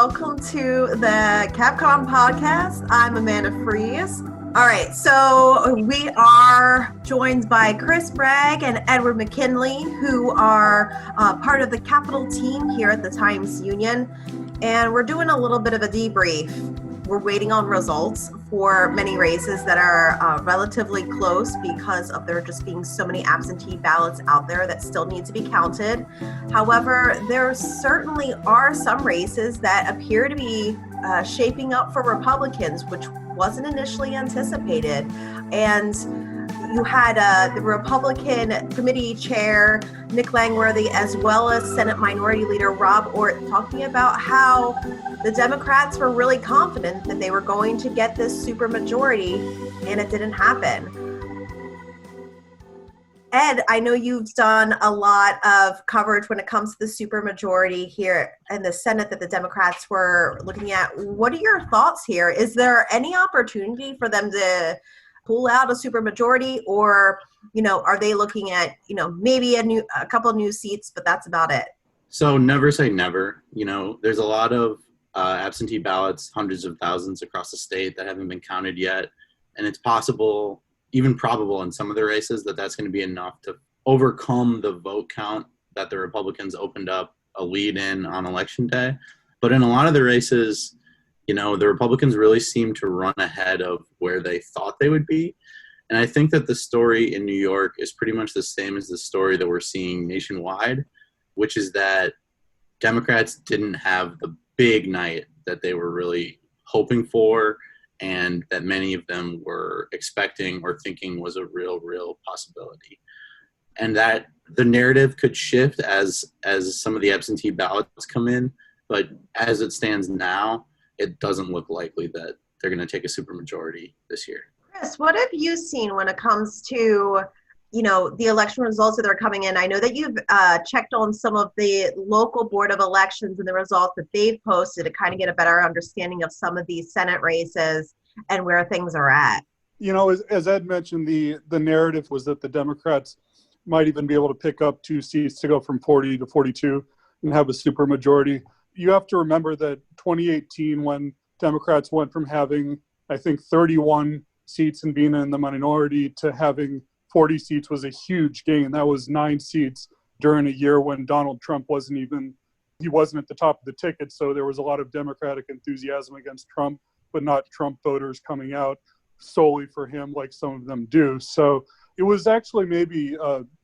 welcome to the Capcom podcast. I'm Amanda Fries. All right, so we are joined by Chris Bragg and Edward McKinley, who are part of the Capitol team here at the Times-Union, and we're doing a little bit of a debrief. We're waiting on results for many races that are relatively close because of there just being so many absentee ballots out there that still need to be counted. However, there certainly are some races that appear to be shaping up for Republicans, which wasn't initially anticipated. And you had the Republican committee chair, Nick Langworthy, as well as Senate Minority Leader Rob Ortt, talking about how the Democrats were really confident that they were going to get this supermajority, and it didn't happen. Ed, I know you've done a lot of coverage when it comes to the supermajority here in the Senate that the Democrats were looking at. What are your thoughts here? Is there any opportunity for them to pull out a supermajority, or, are they looking at, maybe a couple of new seats, but that's about it? So never say never. There's a lot of absentee ballots, hundreds of thousands across the state that haven't been counted yet. And it's possible, even probable in some of the races, that that's going to be enough to overcome the vote count that the Republicans opened up a lead in on Election Day. But in a lot of the races, the Republicans really seem to run ahead of where they thought they would be. And I think that the story in New York is pretty much the same as the story that we're seeing nationwide, which is that Democrats didn't have the big night that they were really hoping for, and that many of them were expecting or thinking was a real possibility. And that the narrative could shift as some of the absentee ballots come in, but as it stands now, it doesn't look likely that they're going to take a supermajority this year. Chris, what have you seen when it comes to the election results that are coming in? I know that you've checked on some of the local board of elections and the results that they've posted to kind of get a better understanding of some of these Senate races and where things are at. As Ed mentioned, the narrative was that the Democrats might even be able to pick up 2 seats to go from 40 to 42 and have a supermajority. You have to remember that 2018, when Democrats went from having, I think, 31 seats and being in the minority to having 40 seats, was a huge gain. That was 9 seats during a year when Donald Trump wasn't at the top of the ticket. So there was a lot of Democratic enthusiasm against Trump, but not Trump voters coming out solely for him like some of them do. So it was actually maybe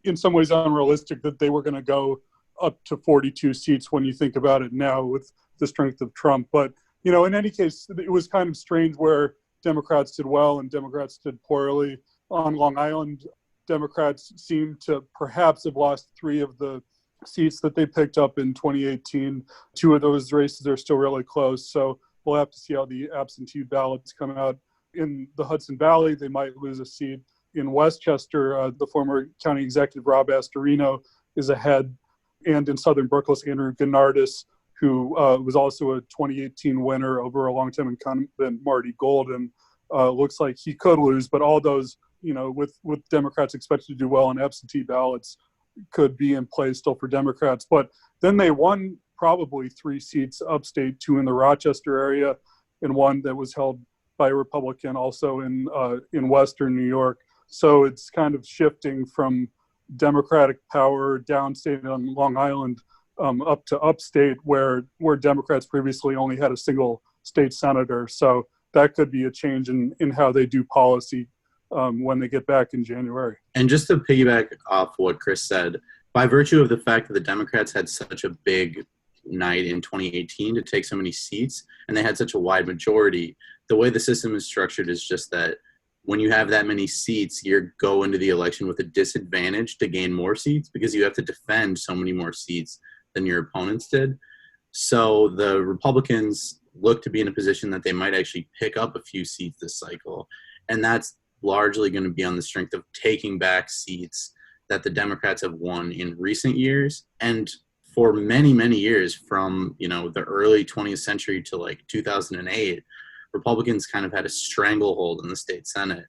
in some ways unrealistic that they were going to go up to 42 seats when you think about it now with the strength of Trump. But, in any case, it was kind of strange where Democrats did well and Democrats did poorly. On Long Island, Democrats seem to perhaps have lost 3 of the seats that they picked up in 2018. 2 of those races are still really close. So we'll have to see how the absentee ballots come out. In the Hudson Valley, they might lose a seat. In Westchester, the former county executive Rob Astorino is ahead. And in Southern Brookings, Andrew Gennardis, who was also a 2018 winner over a longtime incumbent, Marty Golden, looks like he could lose. But all those, with Democrats expected to do well on absentee ballots, could be in play still for Democrats. But then they won probably 3 seats upstate, 2 in the Rochester area, and 1 that was held by a Republican also in Western New York. So it's kind of shifting from Democratic power downstate on Long Island up to upstate, where Democrats previously only had a single state senator. So that could be a change in how they do policy when they get back in January. And just to piggyback off what Chris said, by virtue of the fact that the Democrats had such a big night in 2018 to take so many seats, and they had such a wide majority, the way the system is structured is just that when you have that many seats, you go into the election with a disadvantage to gain more seats because you have to defend so many more seats than your opponents did. So the Republicans look to be in a position that they might actually pick up a few seats this cycle. And that's largely going to be on the strength of taking back seats that the Democrats have won in recent years. And for many, many years, from the early 20th century to like 2008, Republicans kind of had a stranglehold in the state Senate.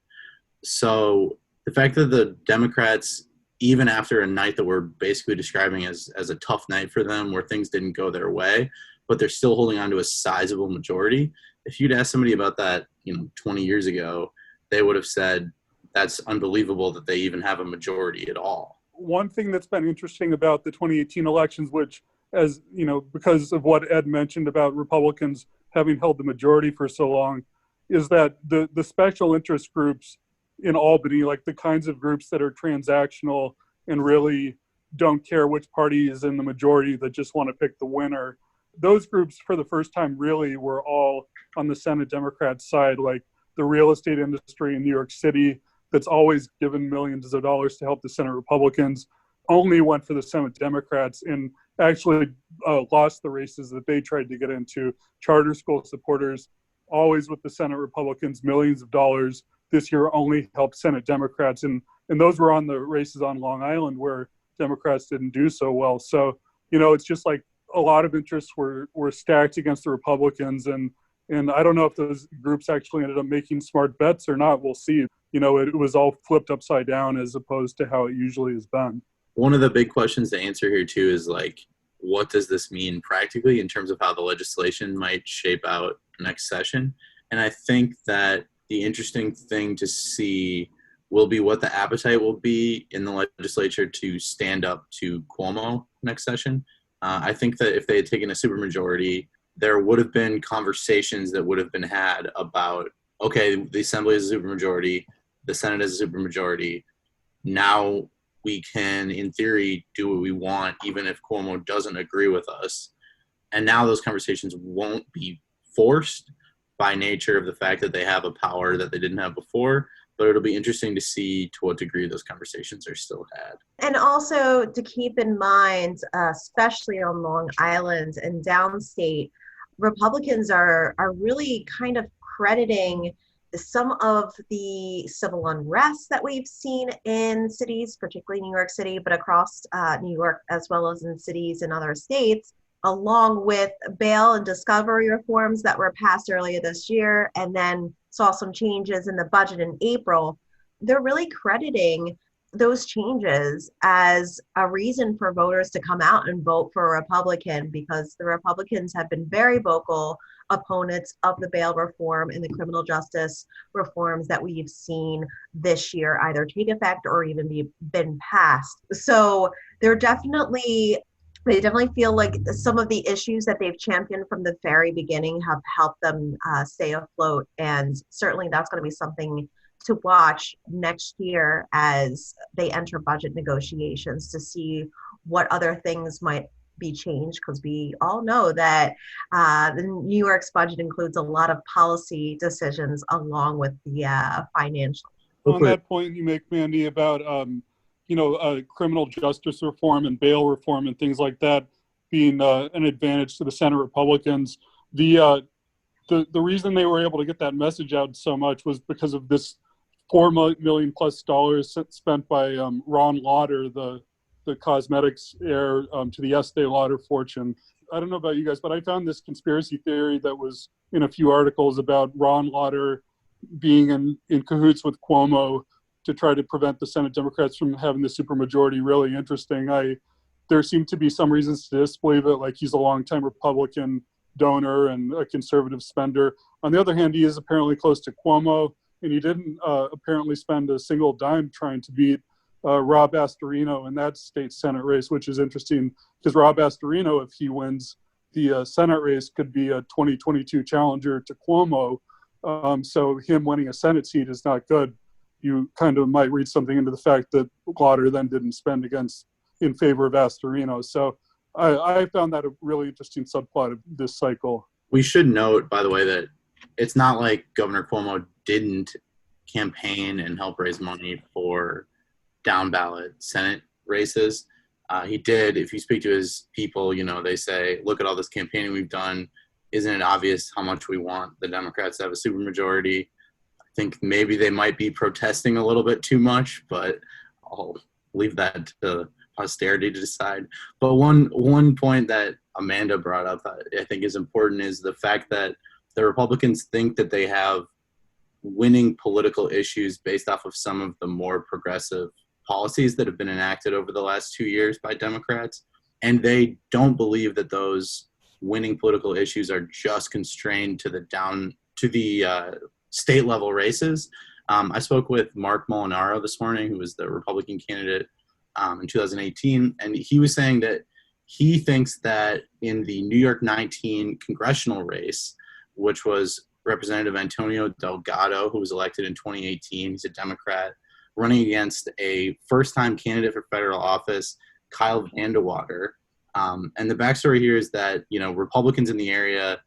So the fact that the Democrats, even after a night that we're basically describing as a tough night for them, where things didn't go their way, but they're still holding on to a sizable majority. If you'd asked somebody about that, 20 years ago, they would have said that's unbelievable that they even have a majority at all. One thing that's been interesting about the 2018 elections, which, as you know, because of what Ed mentioned about Republicans having held the majority for so long, is that the special interest groups in Albany, like the kinds of groups that are transactional and really don't care which party is in the majority, that just want to pick the winner, those groups for the first time really were all on the Senate Democrats side, like the real estate industry in New York City that's always given millions of dollars to help the Senate Republicans, only went for the Senate Democrats and actually lost the races that they tried to get into. Charter school supporters, always with the Senate Republicans, millions of dollars. This year only helped Senate Democrats. And those were on the races on Long Island where Democrats didn't do so well. So, it's just like a lot of interests were stacked against the Republicans. And I don't know if those groups actually ended up making smart bets or not. We'll see. It was all flipped upside down as opposed to how it usually has been. One of the big questions to answer here, too, is what does this mean practically in terms of how the legislation might shape out next session? And I think that the interesting thing to see will be what the appetite will be in the legislature to stand up to Cuomo next session. I think that if they had taken a supermajority, there would have been conversations that would have been had about, okay, the Assembly is a supermajority, the Senate is a supermajority. Now we can, in theory, do what we want, even if Cuomo doesn't agree with us. And now those conversations won't be forced by nature of the fact that they have a power that they didn't have before. But it'll be interesting to see to what degree those conversations are still had. And also to keep in mind, especially on Long Island and downstate, Republicans are really kind of crediting some of the civil unrest that we've seen in cities, particularly New York City, but across New York as well as in cities in other states, along with bail and discovery reforms that were passed earlier this year, and then saw some changes in the budget in April. They're really crediting those changes as a reason for voters to come out and vote for a Republican, because the Republicans have been very vocal opponents of the bail reform and the criminal justice reforms that we've seen this year either take effect or even been passed. So they definitely feel like some of the issues that they've championed from the very beginning have helped them stay afloat. And certainly that's going to be something to watch next year as they enter budget negotiations to see what other things might be changed, because we all know that the New York's budget includes a lot of policy decisions along with the financial. On that point you make, Mandy, about criminal justice reform and bail reform and things like that being an advantage to the Senate Republicans, the reason they were able to get that message out so much was because of this $4 million plus spent by Ron Lauder, the cosmetics heir to the Estee Lauder fortune. I don't know about you guys, but I found this conspiracy theory that was in a few articles about Ron Lauder being in cahoots with Cuomo to try to prevent the Senate Democrats from having the supermajority really interesting. There seem to be some reasons to disbelieve it, like he's a longtime Republican donor and a conservative spender. On the other hand, he is apparently close to Cuomo, and he didn't apparently spend a single dime trying to beat Rob Astorino in that state Senate race, which is interesting because Rob Astorino, if he wins the Senate race, could be a 2022 challenger to Cuomo. So him winning a Senate seat is not good. You kind of might read something into the fact that Lauder then didn't spend in favor of Astorino. So I found that a really interesting subplot of this cycle. We should note, by the way, that it's not like Governor Cuomo didn't campaign and help raise money for down ballot Senate races. He did. If you speak to his people, they say, look at all this campaigning we've done. Isn't it obvious how much we want the Democrats to have a supermajority? I think maybe they might be protesting a little bit too much, but I'll leave that to posterity to decide. But one point that Amanda brought up that I think is important is the fact that the Republicans think that they have winning political issues based off of some of the more progressive policies that have been enacted over the last 2 years by Democrats. And they don't believe that those winning political issues are just constrained to the state level races. I spoke with Mark Molinaro this morning, who was the Republican candidate in 2018, and he was saying that he thinks that in the New York 19 congressional race, which was Representative Antonio Delgado, who was elected in 2018, he's a Democrat, running against a first-time candidate for federal office, Kyle Vandewater. And the backstory here is that, Republicans in the area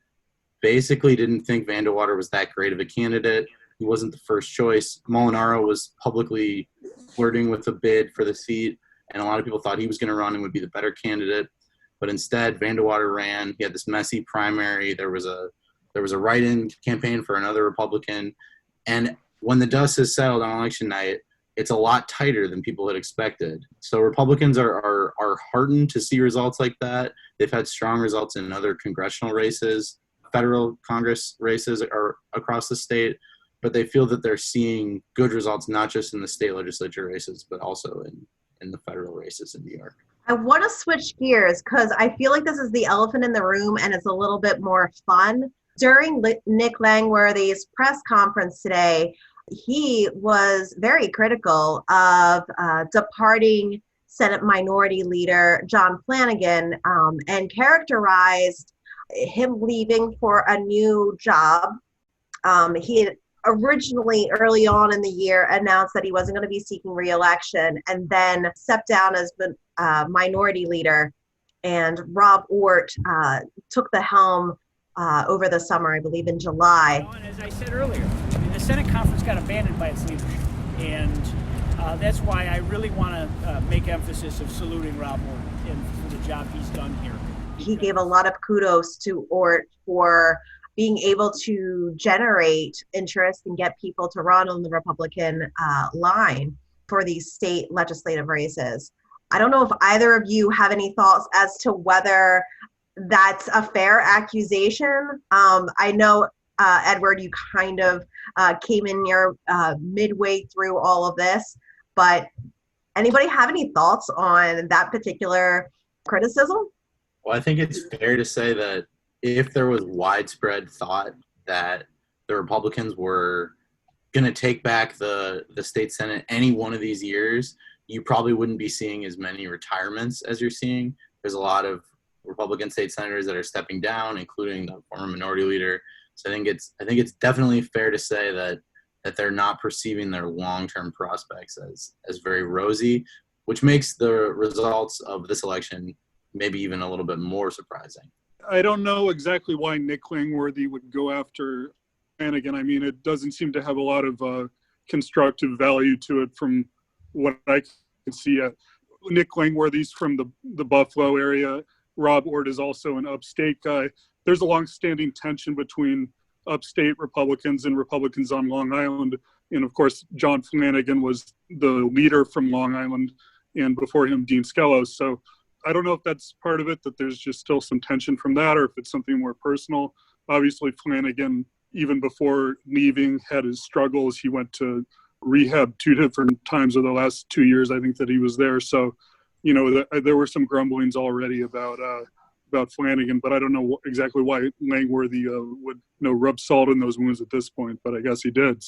basically didn't think Vandewater was that great of a candidate. He wasn't the first choice. Molinaro was publicly flirting with a bid for the seat, and a lot of people thought he was going to run and would be the better candidate. But instead, Vandewater ran. He had this messy primary. There was a write-in campaign for another Republican. And when the dust has settled on election night, it's a lot tighter than people had expected. So Republicans are heartened to see results like that. They've had strong results in other congressional races, federal Congress races are across the state, but they feel that they're seeing good results, not just in the state legislature races, but also in the federal races in New York. I want to switch gears because I feel like this is the elephant in the room and it's a little bit more fun. During Nick Langworthy's press conference today, he was very critical of departing Senate Minority Leader John Flanagan and characterized him leaving for a new job. He had originally, early on in the year, announced that he wasn't going to be seeking re-election and then stepped down as Minority Leader. And Rob Ort took the helm over the summer, I believe in July. And as I said earlier, the Senate conference got abandoned by its leadership. And that's why I really want to make emphasis of saluting Rob Ort and for the job he's done here. He gave a lot of kudos to Ort for being able to generate interest and get people to run on the Republican line for these state legislative races. I don't know if either of you have any thoughts as to whether that's a fair accusation. I know, Edward, you kind of came in here midway through all of this, but anybody have any thoughts on that particular criticism? Well, I think it's fair to say that if there was widespread thought that the Republicans were going to take back the state Senate any one of these years, you probably wouldn't be seeing as many retirements as you're seeing. There's a lot of Republican state senators that are stepping down, including the former minority leader. So I think it's definitely fair to say that they're not perceiving their long-term prospects as very rosy, which makes the results of this election maybe even a little bit more surprising. I don't know exactly why Nick Langworthy would go after Flanagan. I mean, it doesn't seem to have a lot of constructive value to it from what I can see. Nick Langworthy's from the Buffalo area. Rob Ort is also an upstate guy. There's a long-standing tension between upstate Republicans and Republicans on Long Island. And of course, John Flanagan was the leader from Long Island, and before him, Dean Skelos. So I don't know if that's part of it, that there's just still some tension from that, or if it's something more personal. Obviously, Flanagan, even before leaving, had his struggles. He went to rehab 2 different times over the last 2 years, I think, that he was there. So, there were some grumblings already about Flanagan, but I don't know exactly why Langworthy would rub salt in those wounds at this point, but I guess he did.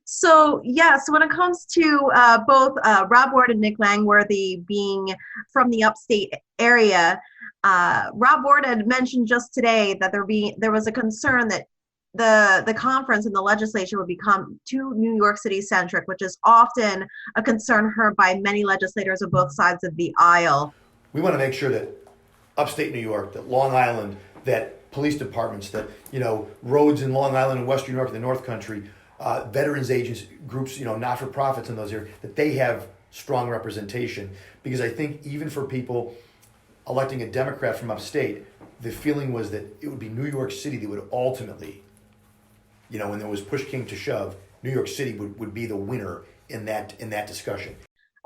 So when it comes to both Rob Ort and Nick Langworthy being from the upstate area, Rob Ort had mentioned just today that there was a concern that the conference and the legislature would become too New York City centric, which is often a concern heard by many legislators on both sides of the aisle. We want to make sure that upstate New York, that Long Island, that police departments, that roads in Long Island and Western New York, the North Country, veterans agents, groups, not-for-profits in those areas, that they have strong representation. Because I think even for people electing a Democrat from upstate, the feeling was that it would be New York City that would ultimately, when there was push came to shove, New York City would be the winner in that discussion.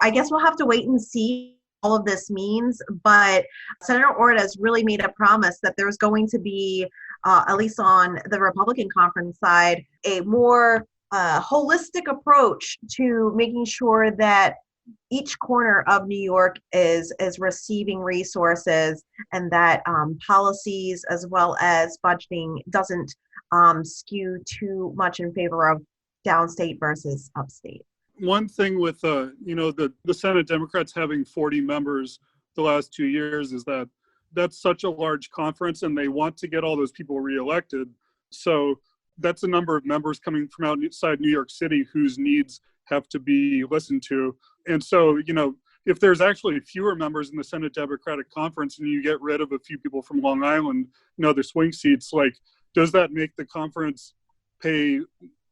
I guess we'll have to wait and see all of this means, but Senator Ort has really made a promise that there's going to be, at least on the Republican conference side, a more holistic approach to making sure that each corner of New York is receiving resources, and that policies as well as budgeting doesn't skew too much in favor of downstate versus upstate. One thing with the Senate Democrats having 40 members the last 2 years is that that's such a large conference, and they want to get all those people reelected. So that's a number of members coming from outside New York City whose needs have to be listened to. And so, if there's actually fewer members in the Senate Democratic Conference and you get rid of a few people from Long Island and other swing seats, does that make the conference pay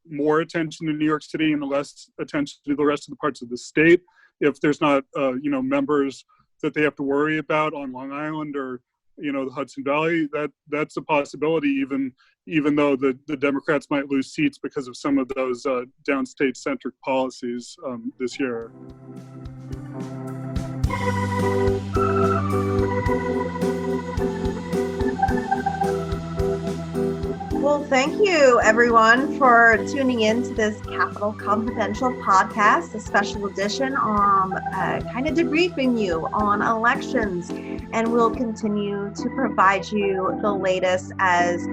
more attention to New York City and less attention to the rest of the parts of the state if there's not, members that they have to worry about on Long Island or, the Hudson Valley? That's a possibility, even though the Democrats might lose seats because of some of those downstate-centric policies this year. Well, thank you, everyone, for tuning in to this Capitol Confidential podcast, a special edition on kind of debriefing you on elections. And we'll continue to provide you the latest as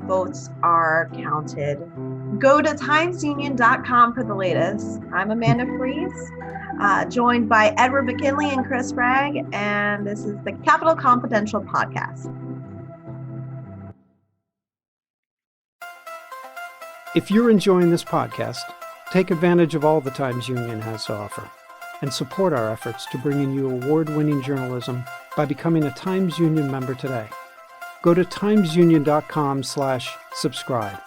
votes are counted. Go to timesunion.com for the latest. I'm Amanda Fries, joined by Edward McKinley and Chris Bragg, and this is the Capitol Confidential podcast. If you're enjoying this podcast, take advantage of all the Times Union has to offer and support our efforts to bring you award-winning journalism by becoming a Times Union member today. Go to timesunion.com/subscribe.